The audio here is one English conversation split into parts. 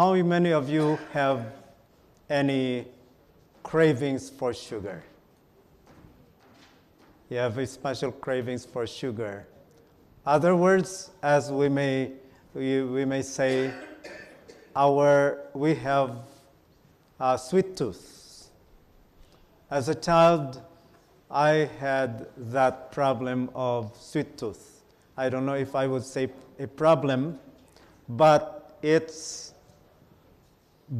how many of you have any cravings for sugar? You have a special cravings for sugar. Other words, as we may say, we have a sweet tooth. As a child, I had that problem of sweet tooth. I don't know if I would say a problem, but it's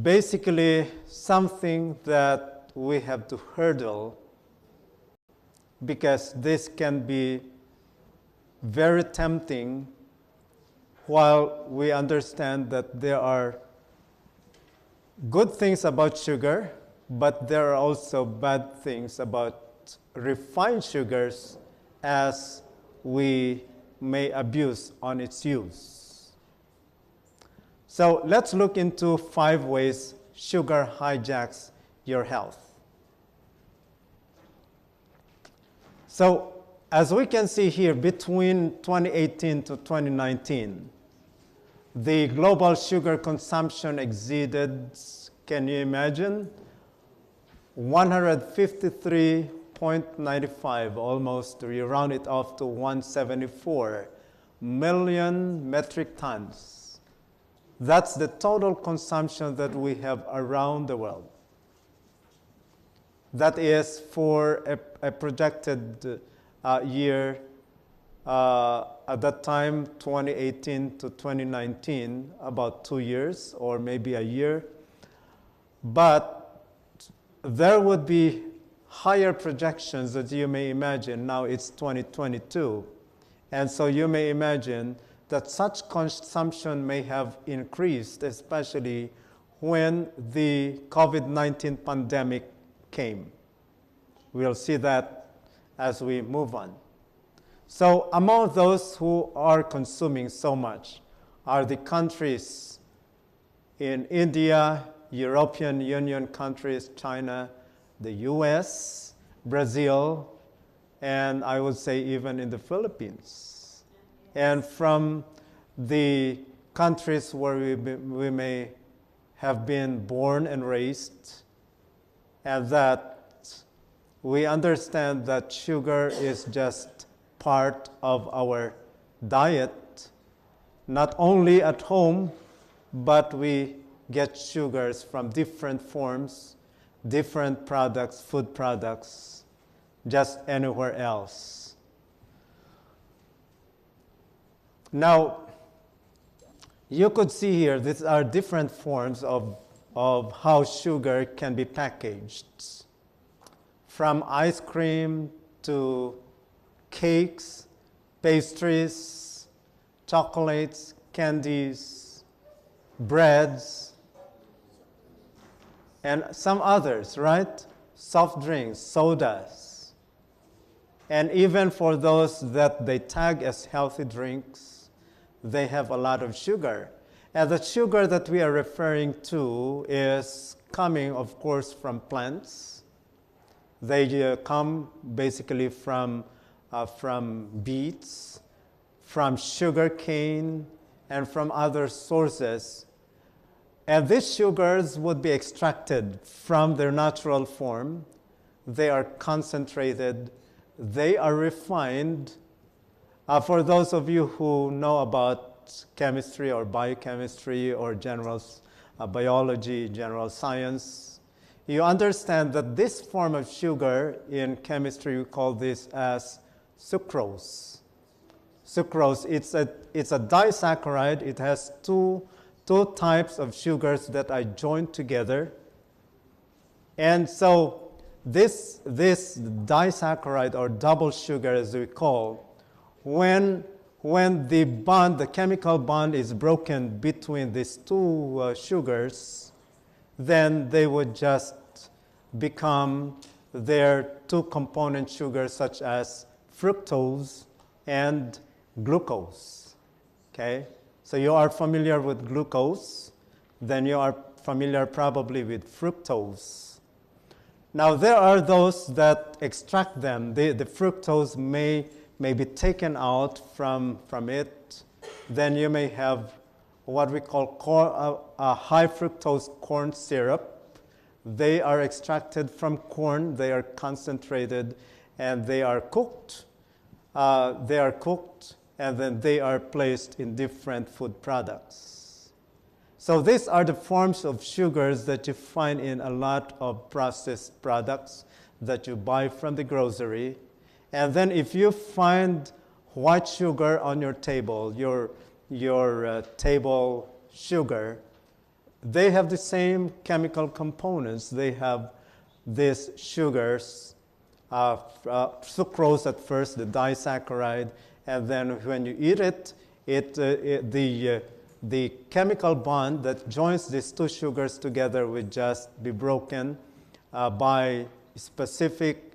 basically something that we have to hurdle, because this can be very tempting, while we understand that there are good things about sugar, but there are also bad things about refined sugars, as we may abuse on its use. So let's look into 5 ways sugar hijacks your health. So as we can see here, between 2018 to 2019, the global sugar consumption exceeded, can you imagine, 153.95, almost, we round it off to 174 million metric tons. That's the total consumption that we have around the world. That is for a projected year, at that time, 2018 to 2019, about 2 years or maybe a year. But there would be higher projections that you may imagine. Now it's 2022. And so you may imagine that such consumption may have increased, especially when the COVID-19 pandemic came. We'll see that as we move on. So among those who are consuming so much are the countries in India, European Union countries, China, the US, Brazil, and I would say even in the Philippines. And from the countries where we may have been born and raised, and that we understand that sugar is just part of our diet, not only at home, but we get sugars from different forms, different products, food products, just anywhere else. Now, you could see here, these are different forms of how sugar can be packaged. From ice cream to cakes, pastries, chocolates, candies, breads, and some others, right? Soft drinks, sodas. And even for those that they tag as healthy drinks, they have a lot of sugar. And the sugar that we are referring to is coming, of course, from plants. They come basically from beets, from sugar cane, and from other sources. And these sugars would be extracted from their natural form. They are concentrated. They are refined. For those of you who know about chemistry or biochemistry or general biology, general science, you understand that this form of sugar in chemistry, we call this as sucrose. Sucrose, it's a disaccharide. It has two types of sugars that are joined together. And so this disaccharide, or double sugar as we call, when the chemical bond is broken between these two sugars, then they would just become their two component sugars, such as fructose and glucose. Okay? So you are familiar with glucose, then you are familiar probably with fructose. Now there are those that extract them. The fructose may be taken out from it. Then you may have what we call high fructose corn syrup. They are extracted from corn. They are concentrated, and they are cooked. And then they are placed in different food products. So these are the forms of sugars that you find in a lot of processed products that you buy from the grocery. And then if you find white sugar on your table, your table sugar, they have the same chemical components. They have these sugars, sucrose at first, the disaccharide, and then when you eat it, the chemical bond that joins these two sugars together will just be broken by specific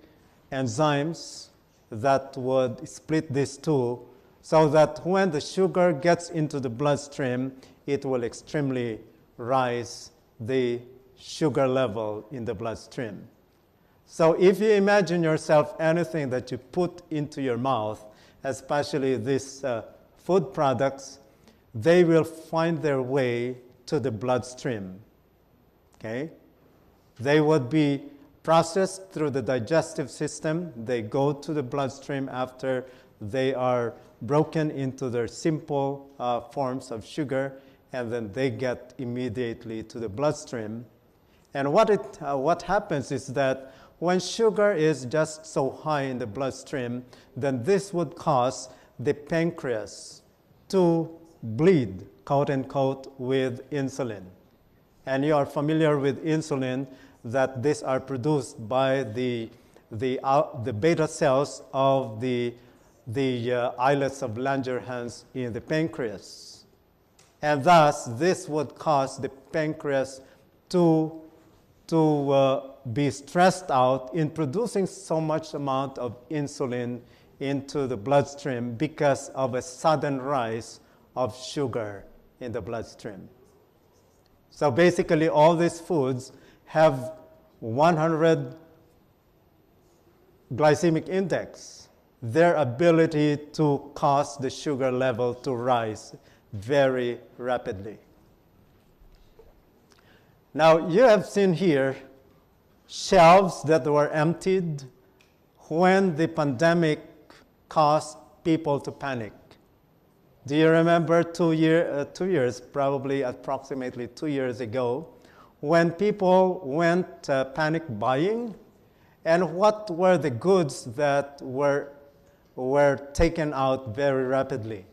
enzymes that would split these two, so that when the sugar gets into the bloodstream, it will extremely rise the sugar level in the bloodstream. So if you imagine yourself anything that you put into your mouth, especially these food products, they will find their way to the bloodstream. Okay? They would be processed through the digestive system. They go to the bloodstream after they are broken into their simple forms of sugar, and then they get immediately to the bloodstream. And what happens is that when sugar is just so high in the bloodstream, then this would cause the pancreas to bleed, quote unquote, with insulin. And you are familiar with insulin, that these are produced by the beta cells of the islets of Langerhans in the pancreas. And thus, this would cause the pancreas to be stressed out in producing so much amount of insulin into the bloodstream because of a sudden rise of sugar in the bloodstream. So basically, all these foods have 100 glycemic index. Their ability to cause the sugar level to rise very rapidly. Now, you have seen here shelves that were emptied when the pandemic caused people to panic. Do you remember 2 years, probably approximately 2 years ago, when people went panic buying? And what were the goods that were taken out very rapidly?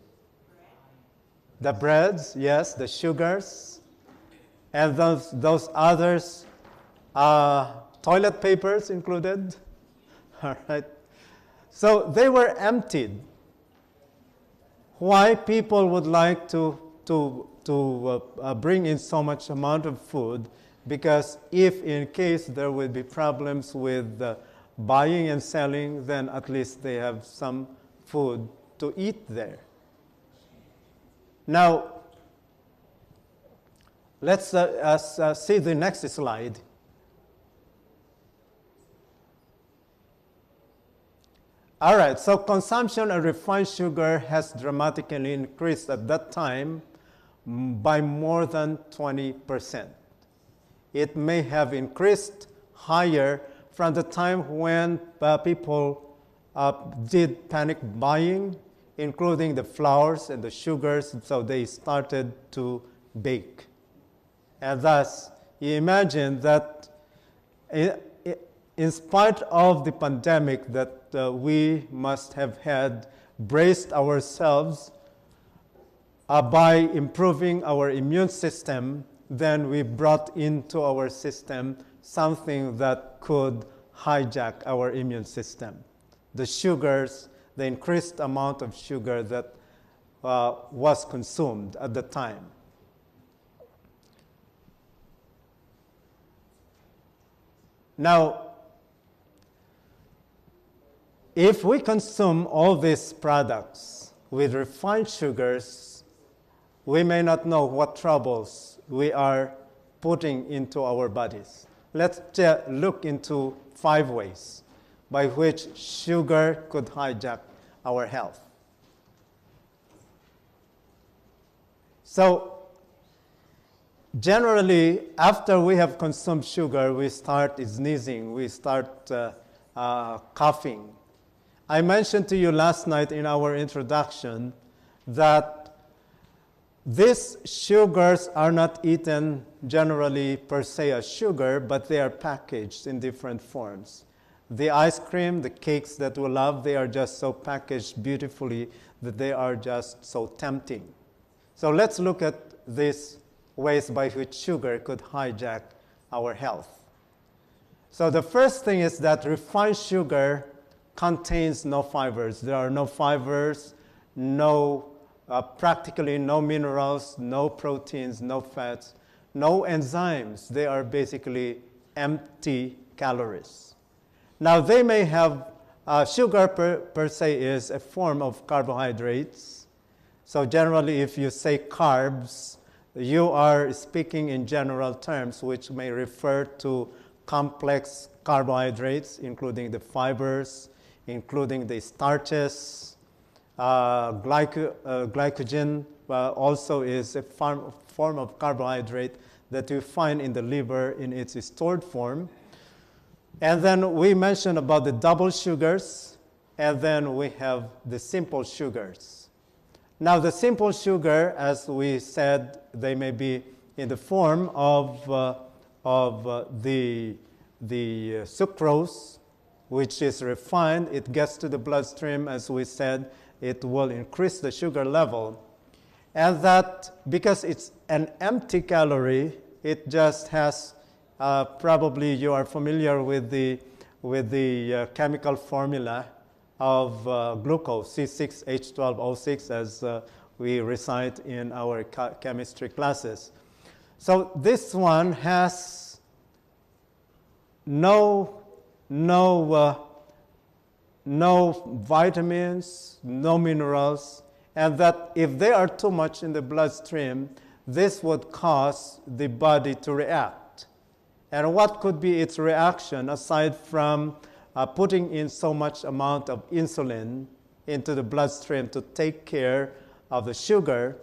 The breads, yes, the sugars, and those others, toilet papers included. All right. So they were emptied. Why people would like to bring in so much amount of food? Because if in case there will be problems with buying and selling, then at least they have some food to eat there. Now, let's see the next slide. All right, so consumption of refined sugar has dramatically increased at that time by more than 20%. It may have increased higher from the time when people did panic buying, including the flours and the sugars, so they started to bake. And thus, you imagine that in spite of the pandemic that we must have had braced ourselves by improving our immune system, then we brought into our system something that could hijack our immune system. The sugars, the increased amount of sugar that was consumed at the time. Now, if we consume all these products with refined sugars, we may not know what troubles we are putting into our bodies. Let's look into 5 ways by which sugar could hijack our health. So generally, after we have consumed sugar, we start sneezing, we start coughing. I mentioned to you last night in our introduction that these sugars are not eaten generally per se as sugar, but they are packaged in different forms. The ice cream, the cakes that we love, they are just so packaged beautifully that they are just so tempting. So let's look at these ways by which sugar could hijack our health. So the first thing is that refined sugar contains no fibers. There are no fibers, practically no minerals, no proteins, no fats, no enzymes. They are basically empty calories. Now they may have, sugar per se is a form of carbohydrates. So generally if you say carbs, you are speaking in general terms, which may refer to complex carbohydrates, including the fibers, including the starches. Glycogen also is a form of carbohydrate that you find in the liver in its stored form. And then we mentioned about the double sugars, and then we have the simple sugars. Now the simple sugar, as we said, they may be in the form of the sucrose, which is refined. It gets to the bloodstream, as we said, it will increase the sugar level. And that, because it's an empty calorie, it just has, probably you are familiar with the chemical formula of glucose, C6H12O6, as we recite in our chemistry classes. So this one has no vitamins, no minerals, and that if they are too much in the bloodstream, this would cause the body to react. And what could be its reaction aside from putting in so much amount of insulin into the bloodstream to take care of the sugar?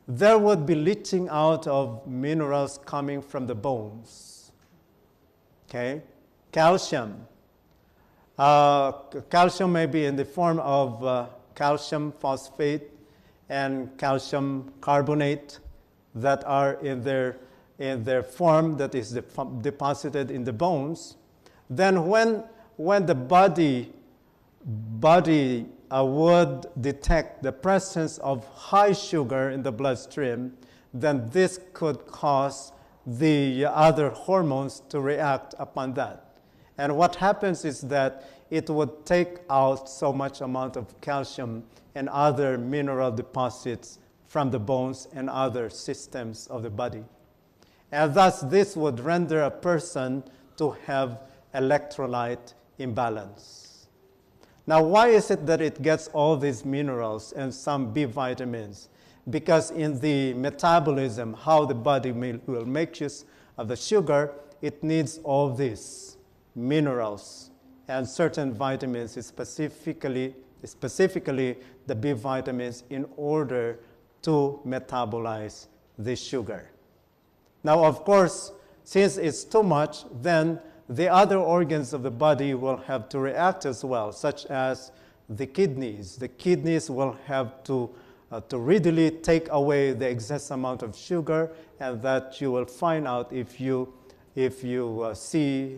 There would be leaching out of minerals coming from the bones. Okay? Calcium. Calcium may be in the form of calcium phosphate and calcium carbonate that are in their form that is deposited in the bones. Then when the body would detect the presence of high sugar in the bloodstream, then this could cause the other hormones to react upon that. And what happens is that it would take out so much amount of calcium and other mineral deposits from the bones and other systems of the body. And thus this would render a person to have electrolyte imbalance. Now, why is it that it gets all these minerals and some B vitamins? Because in the metabolism, how the body will make use of the sugar, it needs all these minerals and certain vitamins, specifically the B vitamins, in order to metabolize the sugar. Now, of course, since it's too much, then the other organs of the body will have to react as well, such as the kidneys. The kidneys will have to readily take away the excess amount of sugar, and that you will find out if you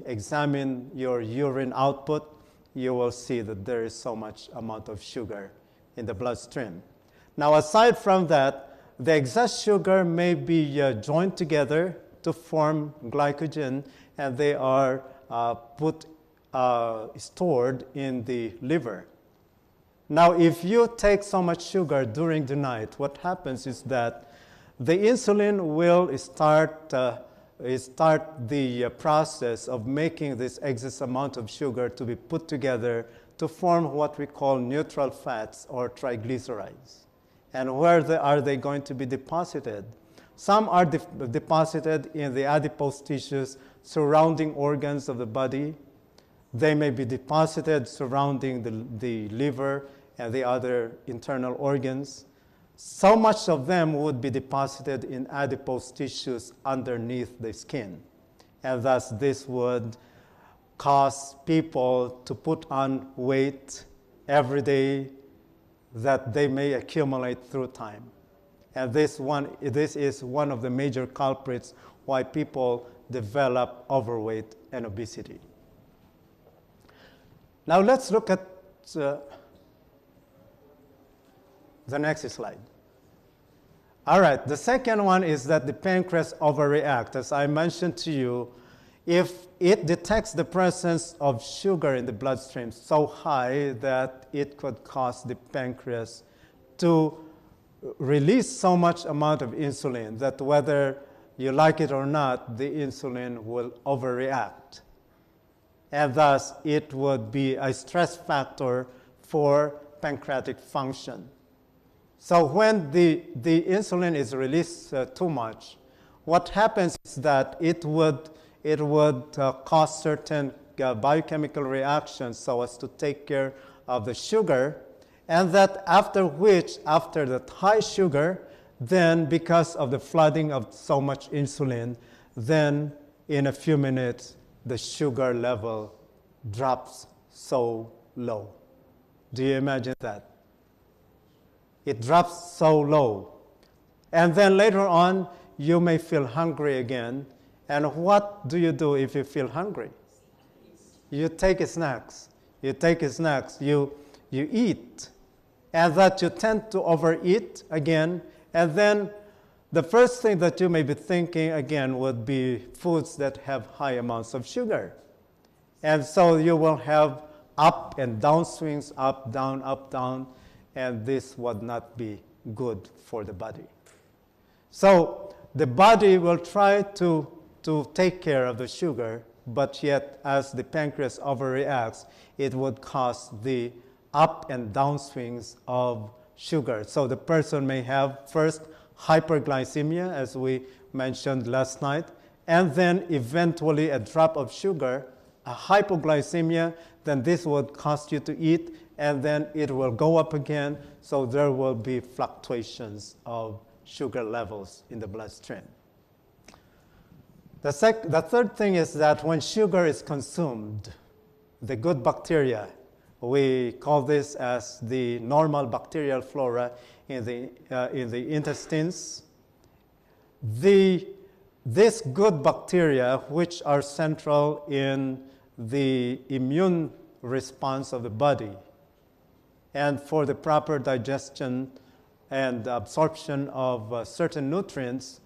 examine your urine output, you will see that there is so much amount of sugar in the bloodstream. Now, aside from that, the excess sugar may be joined together to form glycogen, and they are stored in the liver. Now, if you take so much sugar during the night, what happens is that the insulin will start the process of making this excess amount of sugar to be put together to form what we call neutral fats or triglycerides. And where are they going to be deposited? Some are deposited in the adipose tissues surrounding organs of the body. They may be deposited surrounding the liver and the other internal organs. so much of them would be deposited in adipose tissues underneath the skin. And thus this would cause people to put on weight every day that they may accumulate through time. And this is one of the major culprits why people develop overweight and obesity. Now let's look at the next slide. All right, the second one is that the pancreas overreacts. As I mentioned to you, if it detects the presence of sugar in the bloodstream so high that it could cause the pancreas to release so much amount of insulin that whether you like it or not, the insulin will overreact. And thus, it would be a stress factor for pancreatic function. So when the insulin is released too much, what happens is that it would cause certain biochemical reactions so as to take care of the sugar, and that after that high sugar, then because of the flooding of so much insulin, then in a few minutes, the sugar level drops so low. Do you imagine that? It drops so low. And then later on, you may feel hungry again. And what do you do if you feel hungry? You take snacks. You take snacks. You eat. And that you tend to overeat again. And then the first thing that you may be thinking again would be foods that have high amounts of sugar. And so you will have up and down swings, up, down, and this would not be good for the body. So the body will try to take care of the sugar, but yet as the pancreas overreacts, it would cause the up and down swings of sugar. So the person may have first hyperglycemia, as we mentioned last night, and then eventually a drop of sugar, a hypoglycemia, then this would cause you to eat, and then it will go up again, so there will be fluctuations of sugar levels in the bloodstream. The third thing is that when sugar is consumed, the good bacteria, we call this as the normal bacterial flora in the intestines. This good bacteria, which are central in the immune response of the body and for the proper digestion and absorption of certain nutrients,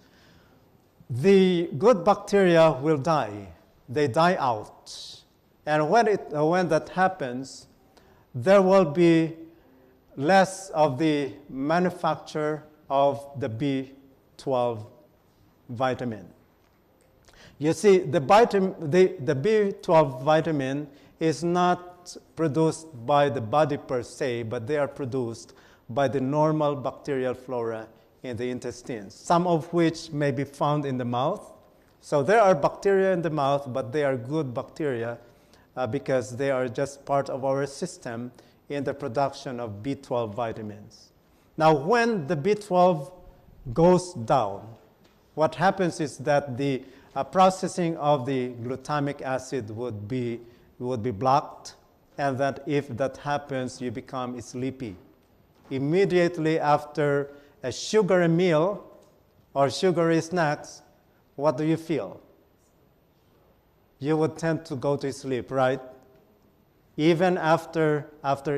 the good bacteria will die. They die out. And when that happens, there will be less of the manufacture of the B12 vitamin. You see, the B12 vitamin is not produced by the body per se, but they are produced by the normal bacterial flora in the intestines, some of which may be found in the mouth. So there are bacteria in the mouth, but they are good bacteria because they are just part of our system in the production of B12 vitamins. Now, when the B12 goes down, what happens is that the processing of the glutamic acid would be blocked, and that if that happens, you become sleepy. Immediately after a sugary meal or sugary snacks, what do you feel? You would tend to go to sleep, right? Even after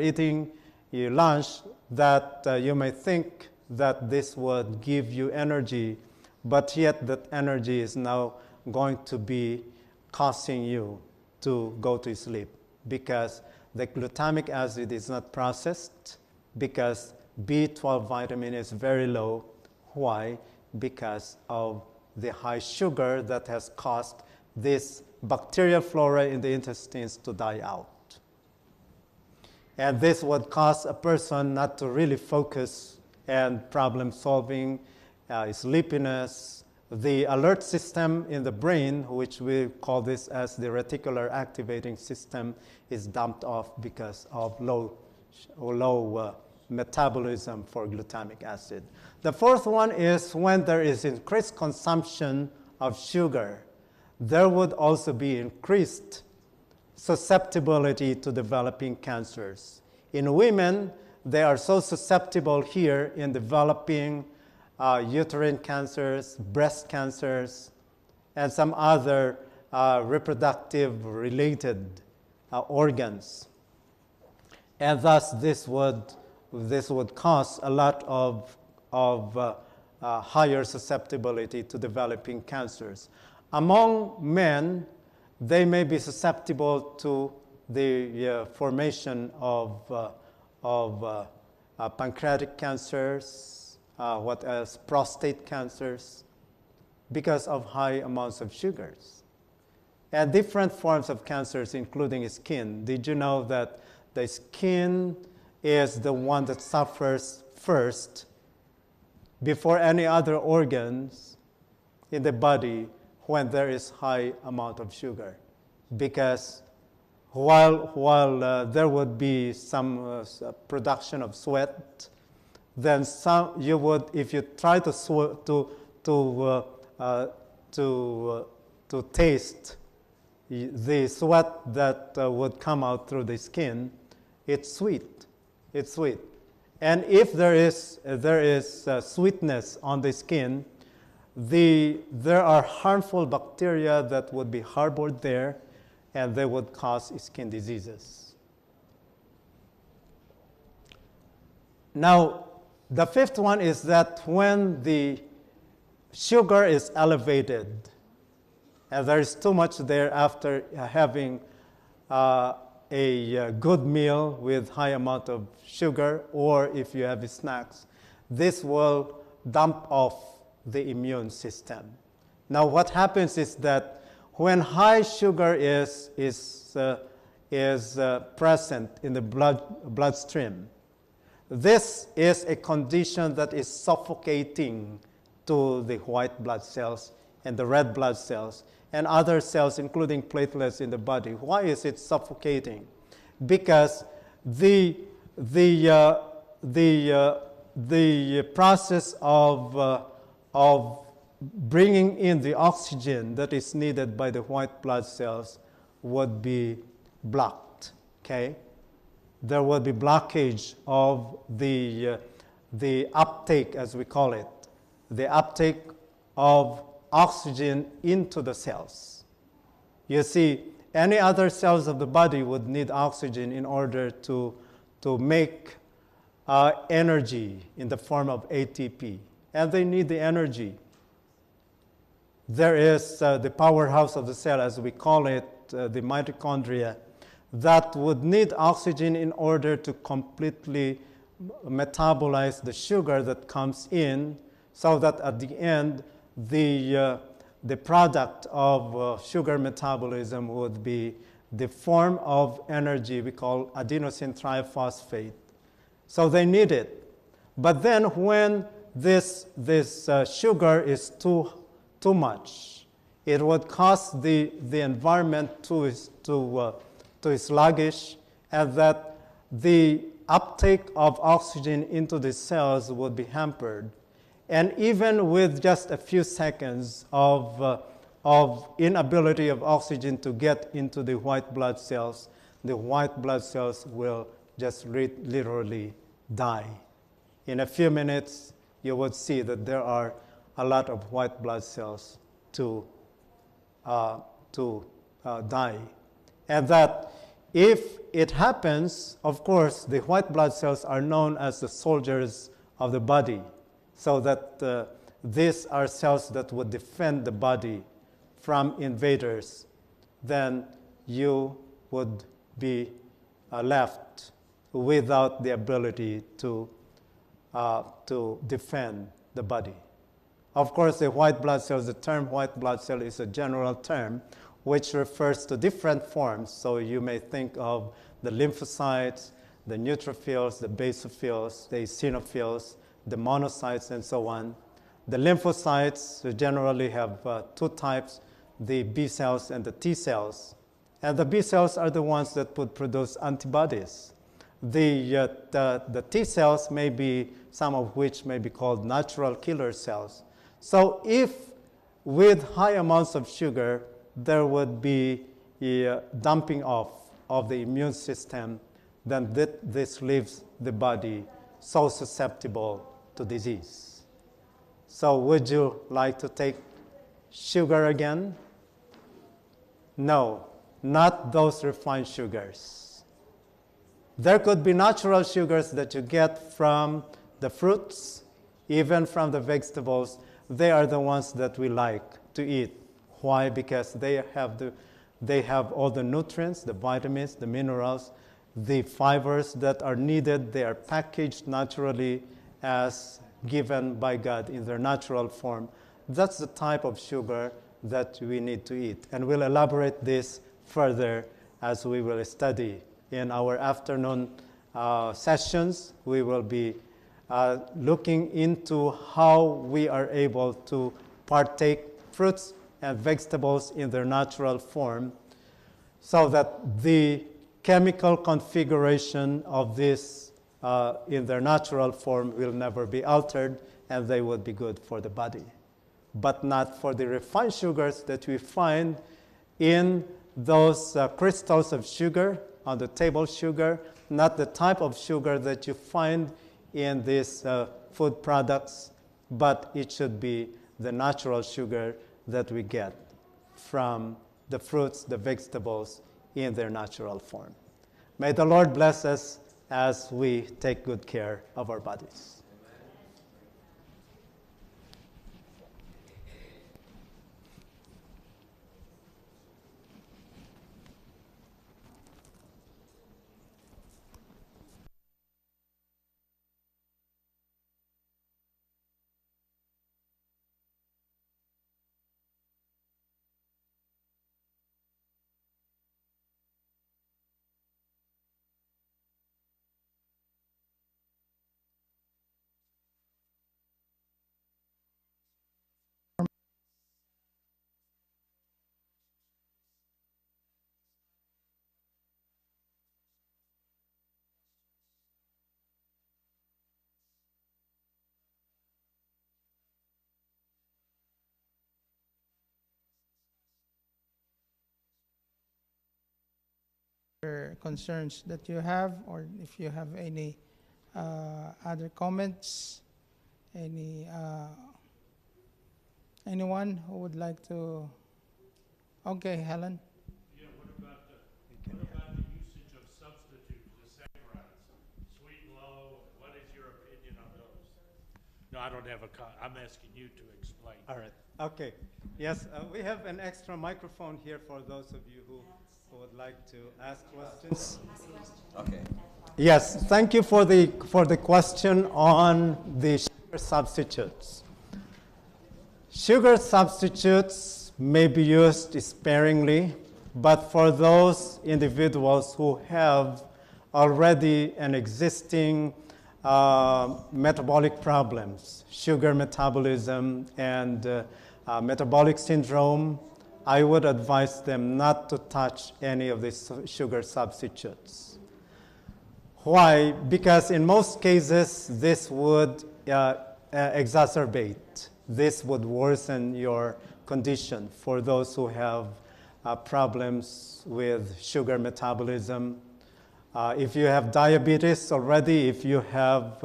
eating your lunch, that you may think that this would give you energy, but yet that energy is now going to be causing you to go to sleep because the glutamic acid is not processed, because B12 vitamin is very low. Why? Because of the high sugar that has caused this bacterial flora in the intestines to die out. And this would cause a person not to really focus and problem solving, sleepiness. The alert system in the brain, which we call this as the reticular activating system, is dumped off because of low metabolism for glutamic acid. The fourth one is when there is increased consumption of sugar, there would also be increased susceptibility to developing cancers. In women, they are so susceptible here in developing uterine cancers, breast cancers, and some other reproductive-related organs. And thus, this would cause a lot of higher susceptibility to developing cancers. Among men, they may be susceptible to the formation of pancreatic cancers, what else? Prostate cancers, because of high amounts of sugars. And different forms of cancers, including skin. Did you know that the skin is the one that suffers first before any other organs in the body when there is high amount of sugar? Because while there would be some production of sweat, then you would, if you try to taste the sweat that would come out through the skin, it's sweet. It's sweet. And if there is sweetness on the skin, there are harmful bacteria that would be harbored there, and they would cause skin diseases. Now, the fifth one is that when the sugar is elevated, and there is too much there after having a good meal with high amount of sugar, or if you have snacks, this will dump off the immune system. Now, what happens is that when high sugar is present in the bloodstream, this is a condition that is suffocating to the white blood cells and the red blood cells and other cells, including platelets in the body. Why is it suffocating? Because the process of bringing in the oxygen that is needed by the white blood cells would be blocked. Okay, there would be blockage of the uptake, as we call it, the uptake of oxygen into the cells. You see, any other cells of the body would need oxygen in order to make energy in the form of ATP, and they need the energy. There is the powerhouse of the cell, as we call it, the mitochondria, that would need oxygen in order to completely metabolize the sugar that comes in, so that at the end, the product of sugar metabolism would be the form of energy we call adenosine triphosphate. So they need it. But then when this sugar is too much, it would cause the environment to sluggish, and that the uptake of oxygen into the cells would be hampered. And even with just a few seconds of inability of oxygen to get into the white blood cells will just literally die. In a few minutes, you would see that there are a lot of white blood cells to die. And that if it happens, of course, the white blood cells are known as the soldiers of the body, so that these are cells that would defend the body from invaders. Then you would be left without the ability to defend the body. Of course, the white blood cells, the term white blood cell is a general term which refers to different forms. So you may think of the lymphocytes, the neutrophils, the basophils, the eosinophils, the monocytes, and so on. The lymphocytes generally have two types, the B cells and the T cells. And the B cells are the ones that would produce antibodies. the T cells may be, some of which may be called natural killer cells. So if with high amounts of sugar, there would be a dumping off of the immune system, then this leaves the body so susceptible to disease. So would you like to take sugar again? No, not those refined sugars. There could be natural sugars that you get from the fruits, even from the vegetables. They are the ones that we like to eat. Why? Because they have all the nutrients, the vitamins, the minerals, the fibers that are needed. They are packaged naturally as given by God in their natural form. That's the type of sugar that we need to eat. And we'll elaborate this further as we will study. In our afternoon sessions, we will be looking into how we are able to partake fruits and vegetables in their natural form so that the chemical configuration of this in their natural form will never be altered, and they would be good for the body, but not for the refined sugars that we find in those crystals of sugar on the table sugar, not the type of sugar that you find in these food products, but it should be the natural sugar that we get from the fruits, the vegetables in their natural form. May the Lord bless us as we take good care of our bodies. Concerns that you have, or if you have any other comments, anyone who would like to? Okay, Helen. Yeah, what about the usage of substitutes, the saccharides, sweet and low? What is your opinion on those? No, I don't have I'm asking you to explain. All right. Okay. Yes, we have an extra microphone here for those of you who would like to ask questions. Okay. Yes, thank you for the question on the sugar substitutes. Sugar substitutes may be used sparingly, but for those individuals who have already an existing metabolic problems, sugar metabolism and metabolic syndrome, I would advise them not to touch any of these sugar substitutes. Why? Because in most cases, this would exacerbate. This would worsen your condition for those who have problems with sugar metabolism. If you have diabetes already, if you have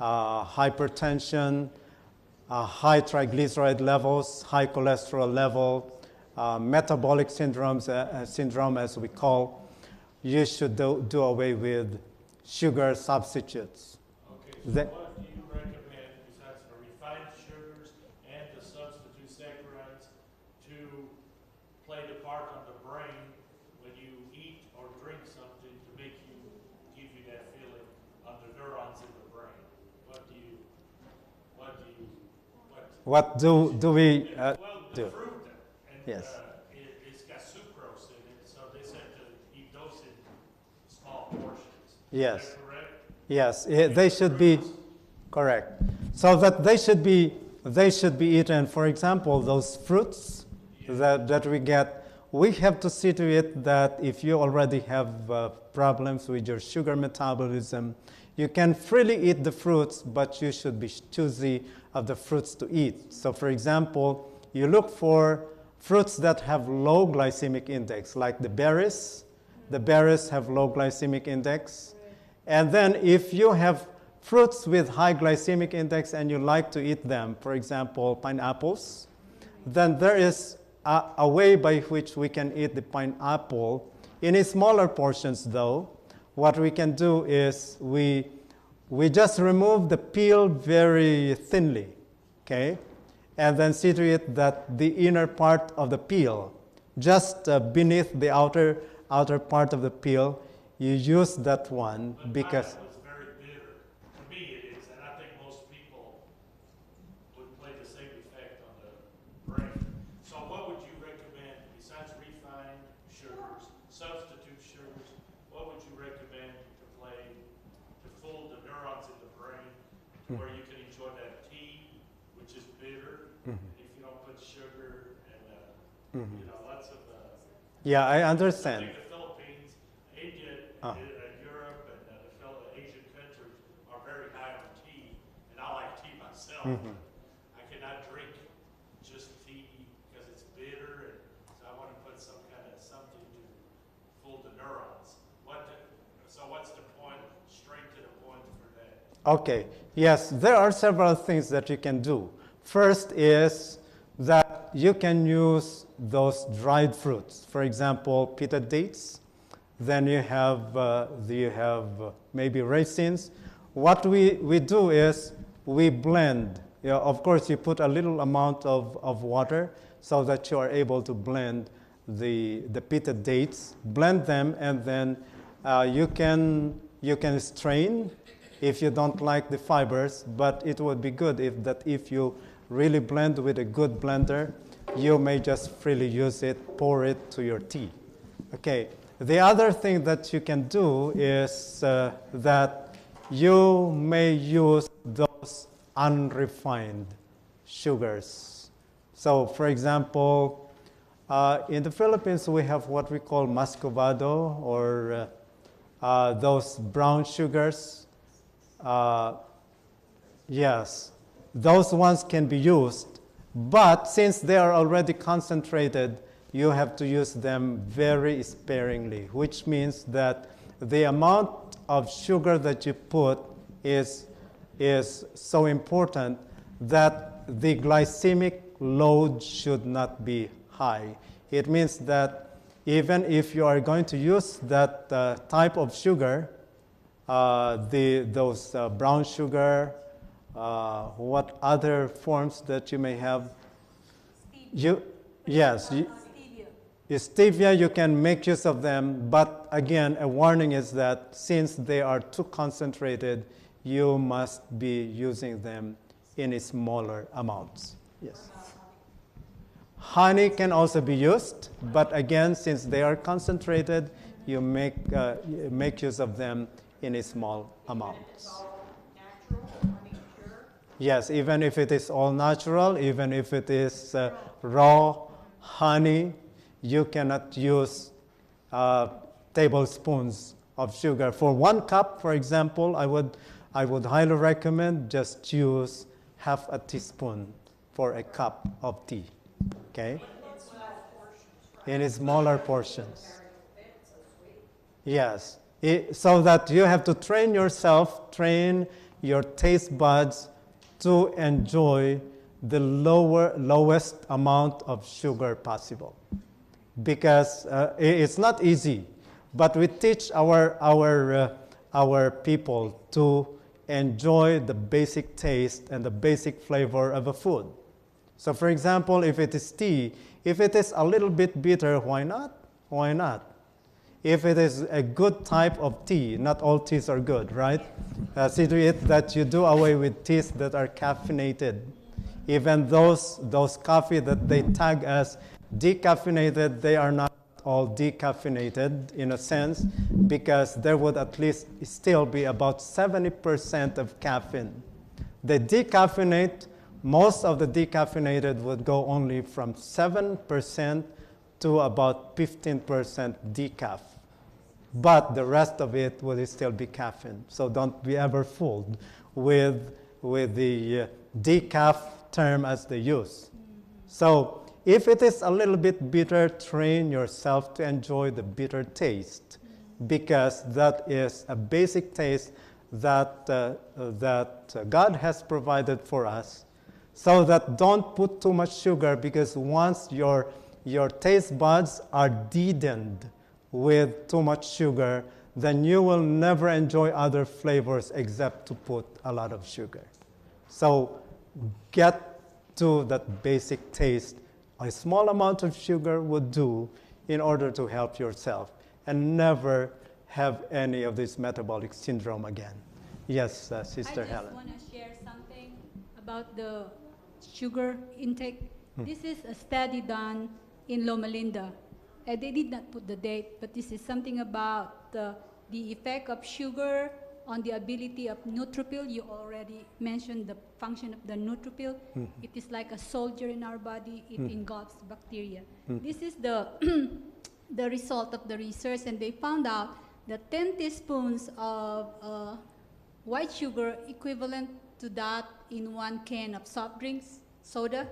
hypertension, high triglyceride levels, high cholesterol level, metabolic syndrome as we call, you should do away with sugar substitutes. Okay, so what do you recommend besides the refined sugars and the substitute saccharides to play the part on the brain when you eat or drink something to give you that feeling on the neurons in the brain? What do we well, the do? fruit, and Yes. it's got sucrose in it, so they said to eat those in small portions. Yes. Is that correct? Yes, they should be correct. So that they should be eaten. For example, those fruits that we get we have to see to it that if you already have problems with your sugar metabolism, you can freely eat the fruits, but you should be choosy of the fruits to eat. So for example, you look for fruits that have low glycemic index, like the berries. The berries have low glycemic index. And then if you have fruits with high glycemic index and you like to eat them, for example, pineapples, then there is a way by which we can eat the pineapple in smaller portions though. What we can do is we just remove the peel very thinly, okay? And then see to it that the inner part of the peel, just beneath the outer part of the peel, you use that one because it's very bitter. To me it is, and I think most people would play the same effect on the brain. So what would you recommend besides refined sugars, substitute sugars? What would you recommend to fool the neurons in the brain where you can enjoy that tea, which is bitter, if you don't put sugar and lots of yeah, I I understand. think the Philippines, India, Europe, and the Asian countries are very high on tea, and I like tea myself. I cannot drink just tea because it's bitter, and so I want to put some kind of something to fool the neurons. So what's the point? Straight to the point for that. Okay, yes, there are several things that you can do. First is that you can use those dried fruits. For example, pitted dates. Then you have maybe raisins. What we do is we blend. Of course, you put a little amount of water so that you are able to blend the pitted dates. Blend them, and then you can strain if you don't like the fibers. But it would be good if you really blend with a good blender, you may just freely use it, pour it to your tea. Okay. The other thing that you can do is that you may use those unrefined sugars. So, for example, in the Philippines, we have what we call muscovado, or those brown sugars. Yes. Those ones can be used, but since they are already concentrated, you have to use them very sparingly, which means that the amount of sugar that you put is so important that the glycemic load should not be high. It means that even if you are going to use that type of sugar, those brown sugar, what other forms that you may have? Stevia, you can make use of them, but again, a warning is that since they are too concentrated, you must be using them in smaller amounts. Yes. Honey can also be used, but again, since they are concentrated, you make use of them in small amounts. Yes, even if it is all natural, even if it is raw honey, you cannot use tablespoons of sugar. For 1 cup, for example, I would highly recommend just use half a teaspoon for a cup of tea. Okay? In smaller portions. Yes. So that you have to train yourself, train your taste buds to enjoy the lowest amount of sugar possible, because it's not easy. But we teach our people to enjoy the basic taste and the basic flavor of a food. So, for example, if it is tea, if it is a little bit bitter, why not? Why not? If it is a good type of tea, not all teas are good, right? See to it that you do away with teas that are caffeinated. Even those coffee that they tag as decaffeinated, they are not all decaffeinated in a sense, because there would at least still be about 70% of caffeine. The decaffeinate, most of the decaffeinated would go only from 7% to about 15% decaf. But the rest of it will still be caffeine. So don't be ever fooled with the decaf term as they use. So if it is a little bit bitter, train yourself to enjoy the bitter taste, because that is a basic taste that God has provided for us. So that don't put too much sugar, because once your taste buds are deadened with too much sugar, then you will never enjoy other flavors except to put a lot of sugar. So get to that basic taste. A small amount of sugar would do in order to help yourself and never have any of this metabolic syndrome again. Yes, Sister I Helen. just want to share something about the sugar intake. This is a study done in Loma Linda. They did not put the date, but this is something about the effect of sugar on the ability of neutrophil. You already mentioned the function of the neutrophil. It is like a soldier in our body. It engulfs bacteria. This is the the result of the research, and they found out that 10 teaspoons of white sugar, equivalent to that in 1 can of soft drinks, soda,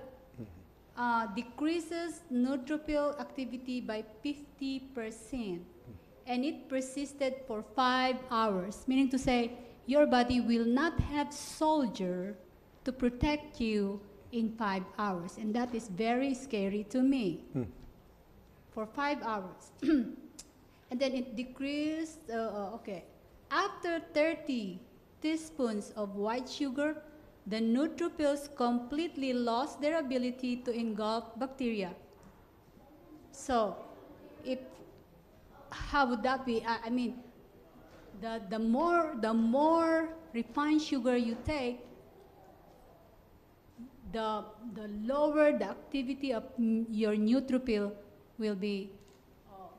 decreases neutrophil activity by 50%. And it persisted for 5 hours, meaning to say your body will not have soldier to protect you in 5 hours. And that is very scary to me. For 5 hours. And then it decreased, after 30 teaspoons of white sugar, the neutrophils completely lost their ability to engulf bacteria. So, how would that be? I mean, the more refined sugar you take, the lower the activity of your neutrophil will be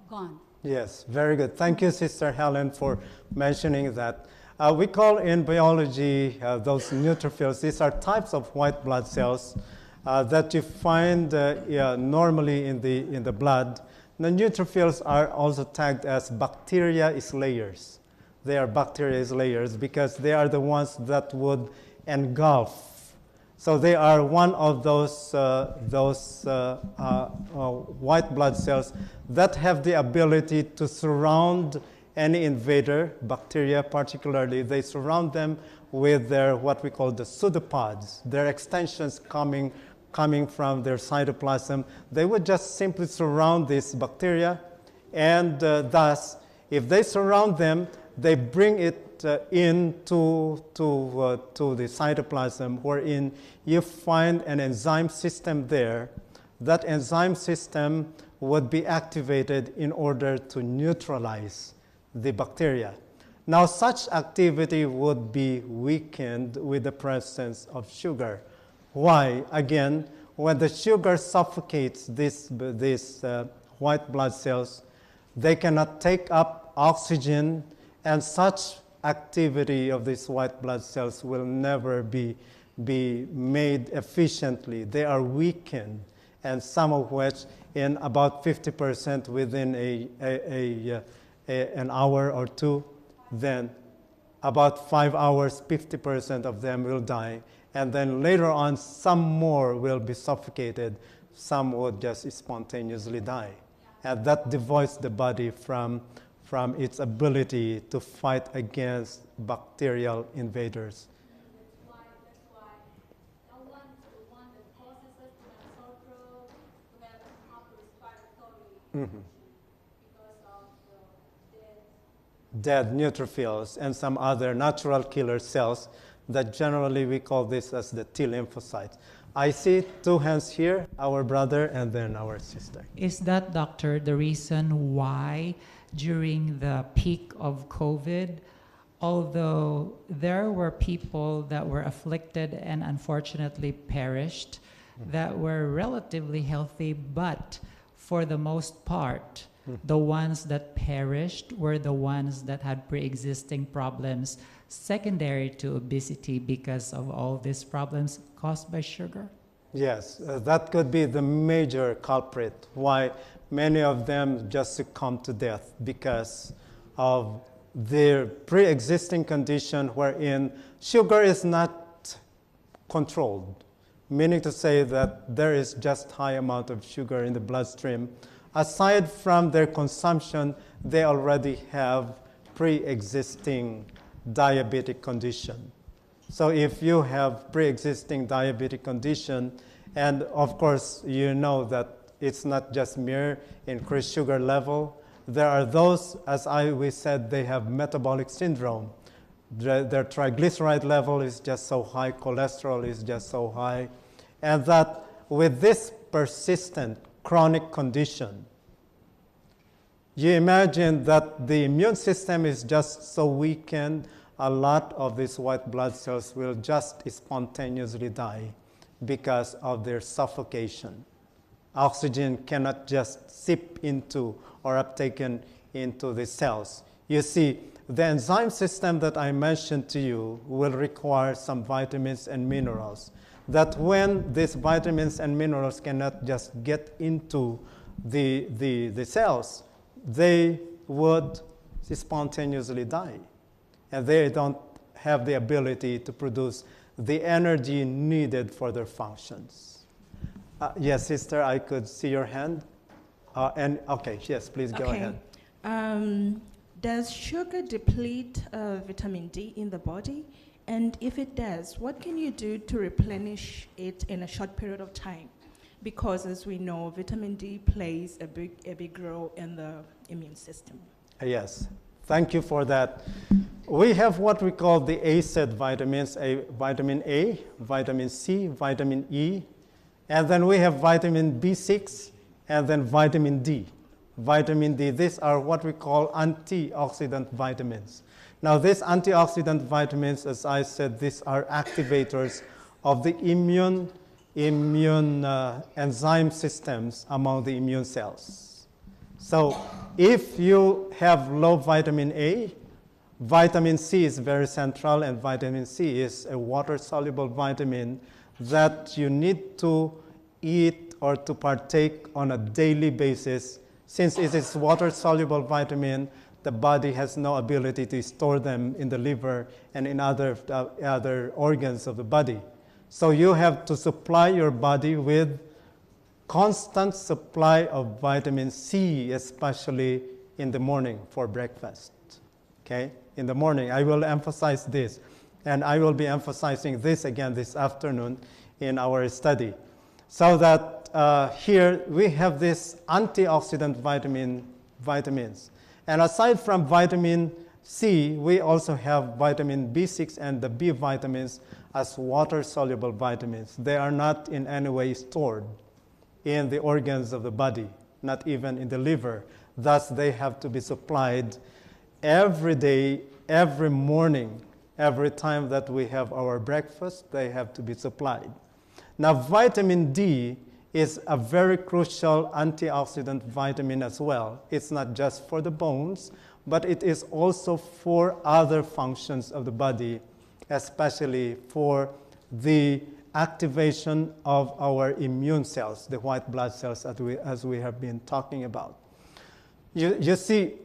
gone. Yes, very good. Thank you, Sister Helen, for mentioning that. We call in biology those neutrophils. These are types of white blood cells that you find normally in the blood. The neutrophils are also tagged as bacteria slayers. They are bacteria slayers because they are the ones that would engulf. So they are one of those white blood cells that have the ability to surround any invader, bacteria particularly. They surround them with their what we call the pseudopods, their extensions coming from their cytoplasm. They would just simply surround this bacteria, and thus, if they surround them, they bring it into the cytoplasm, wherein you find an enzyme system there. That enzyme system would be activated in order to neutralize the bacteria. Now, such activity would be weakened with the presence of sugar. Why? Again, when the sugar suffocates these white blood cells, they cannot take up oxygen, and such activity of these white blood cells will never be made efficiently. They are weakened, and some of which in about 50% within an hour or two. Then about 5 hours, 50% of them will die. And then later on, some more will be suffocated. Some would just spontaneously die. And that devoids the body from its ability to fight against bacterial invaders. That's why the one that causes us to have sore throat, to have upper respiratory because of the Dead neutrophils and some other natural killer cells that generally we call this as the T lymphocytes. I see 2 hands here, our brother and then our sister. Is that, doctor, the reason why during the peak of COVID, although there were people that were afflicted and unfortunately perished, that were relatively healthy, but for the most part, the ones that perished were the ones that had pre-existing problems secondary to obesity because of all these problems caused by sugar? Yes, that could be the major culprit why many of them just succumb to death because of their pre-existing condition wherein sugar is not controlled, meaning to say that there is just high amount of sugar in the bloodstream. Aside from their consumption, they already have pre-existing diabetic condition. So if you have pre-existing diabetic condition, and of course you know that it's not just mere increased sugar level, there are those, as we said, they have metabolic syndrome. Their triglyceride level is just so high, cholesterol is just so high, and that with this persistent chronic condition, you imagine that the immune system is just so weakened, a lot of these white blood cells will just spontaneously die because of their suffocation. Oxygen cannot just seep into or uptaken into the cells. You see, the enzyme system that I mentioned to you will require some vitamins and minerals. That when these vitamins and minerals cannot just get into the cells, they would spontaneously die. And they don't have the ability to produce the energy needed for their functions. Yes, sister, I could see your hand. Okay, yes, please go ahead. Does sugar deplete vitamin D in the body? And if it does, what can you do to replenish it in a short period of time? Because as we know, vitamin D plays a big role in the immune system. Yes, thank you for that. We have what we call the ACID vitamins, vitamin A, vitamin C, vitamin E, and then we have vitamin B6, and then vitamin D. Vitamin D, these are what we call antioxidant vitamins. Now, these antioxidant vitamins, as I said, these are activators of the immune enzyme systems among the immune cells. So if you have low vitamin A, vitamin C is very central, and vitamin C is a water-soluble vitamin that you need to eat or to partake on a daily basis. Since it is water-soluble vitamin, the body has no ability to store them in the liver and in other organs of the body. So you have to supply your body with constant supply of vitamin C, especially in the morning for breakfast. Okay? In the morning, I will emphasize this, and I will be emphasizing this again this afternoon in our study. So that here we have this antioxidant vitamins. And aside from vitamin C, we also have vitamin B6 and the B vitamins as water-soluble vitamins. They are not in any way stored in the organs of the body, not even in the liver. Thus, they have to be supplied every day, every morning, every time that we have our breakfast, they have to be supplied. Now, vitamin D is a very crucial antioxidant vitamin as well. It's not just for the bones, but it is also for other functions of the body, especially for the activation of our immune cells, the white blood cells, as we have been talking about. You see,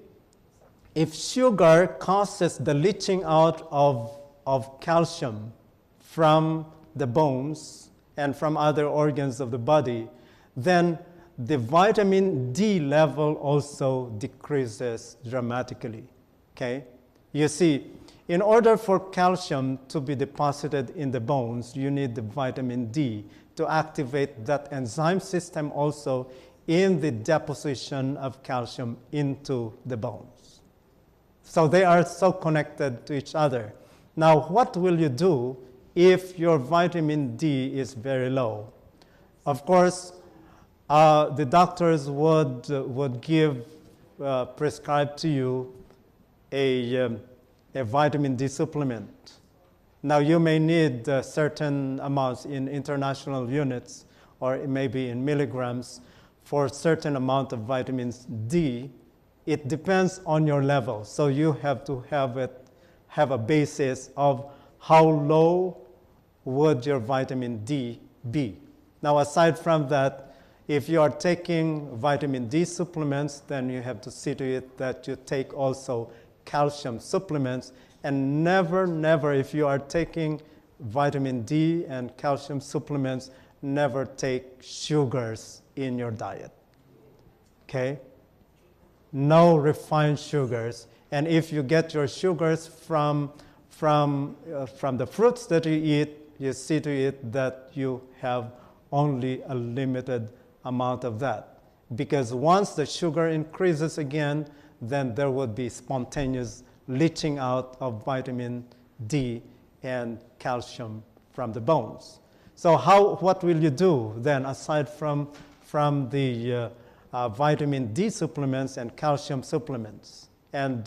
if sugar causes the leaching out of calcium from the bones and from other organs of the body, then the vitamin D level also decreases dramatically. Okay? You see, in order for calcium to be deposited in the bones, you need the vitamin D to activate that enzyme system also in the deposition of calcium into the bones. So they are so connected to each other. Now, what will you do if your vitamin D is very low? Of course, the doctors would prescribe to you a vitamin D supplement. Now, you may need certain amounts in international units or maybe in milligrams for a certain amount of vitamin D. It depends on your level. So you have to have a basis of how low would your vitamin D be. Now, aside from that, If you are taking vitamin D supplements, then you have to see to it that you take also calcium supplements. And never, never, if you are taking vitamin D and calcium supplements, never take sugars in your diet. Okay? No refined sugars. And if you get your sugars from the fruits that you eat, you see to it that you have only a limited amount of that. Because once the sugar increases again, then there would be spontaneous leaching out of vitamin D and calcium from the bones. So what will you do then, aside from the vitamin D supplements and calcium supplements, and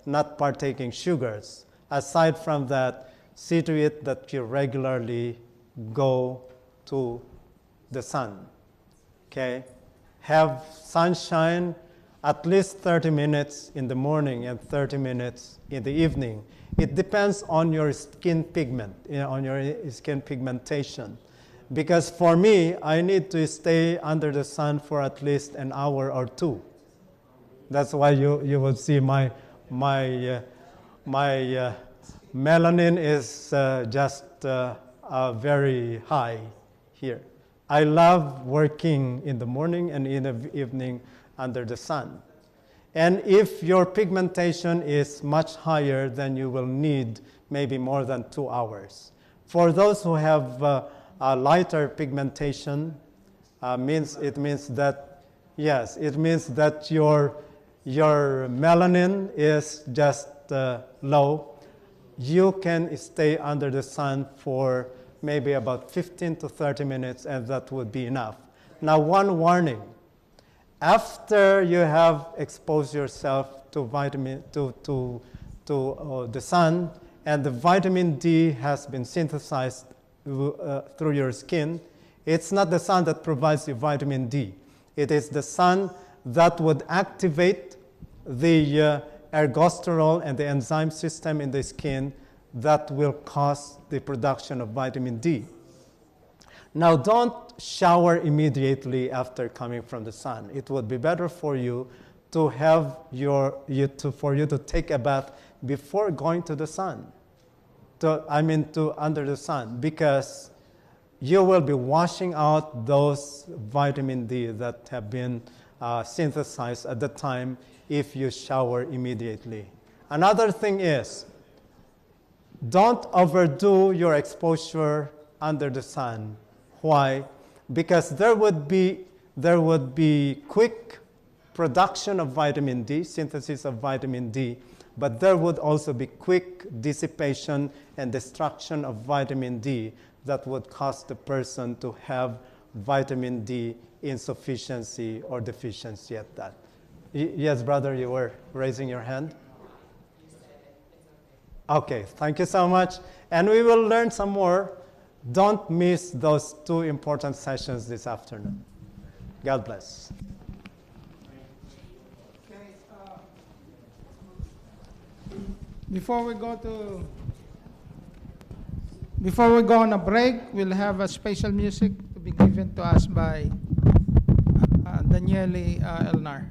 not partaking sugars? Aside from that, see to it that you regularly go to the sun. Okay? Have sunshine at least 30 minutes in the morning and 30 minutes in the evening. It depends on your skin pigment, on your skin pigmentation. Because for me, I need to stay under the sun for at least an hour or two. That's why you will see my melanin is just very high here. I love working in the morning and in the evening under the sun. And if your pigmentation is much higher, then you will need maybe more than 2 hours. For those who have a lighter pigmentation, it means that your melanin is just low. You can stay under the sun for maybe about 15 to 30 minutes, and that would be enough. Now, one warning. After you have exposed yourself to the sun, and the vitamin D has been synthesized through your skin, it's not the sun that provides you vitamin D. It is the sun that would activate the ergosterol and the enzyme system in the skin that will cause the production of vitamin D. Now, don't shower immediately after coming from the sun. It would be better for you to for you to take a bath before going to the sun. Under the sun, because you will be washing out those vitamin D that have been synthesized at the time if you shower immediately. Another thing is, don't overdo your exposure under the sun. Why? Because there would be quick production of vitamin D, synthesis of vitamin D, but there would also be quick dissipation and destruction of vitamin D that would cause the person to have vitamin D insufficiency or deficiency at that. Yes, brother, you were raising your hand? Okay, thank you so much. And we will learn some more. Don't miss those 2 important sessions this afternoon. God bless. Before we go on a break, we'll have a special music to be given to us by Daniele Elnar.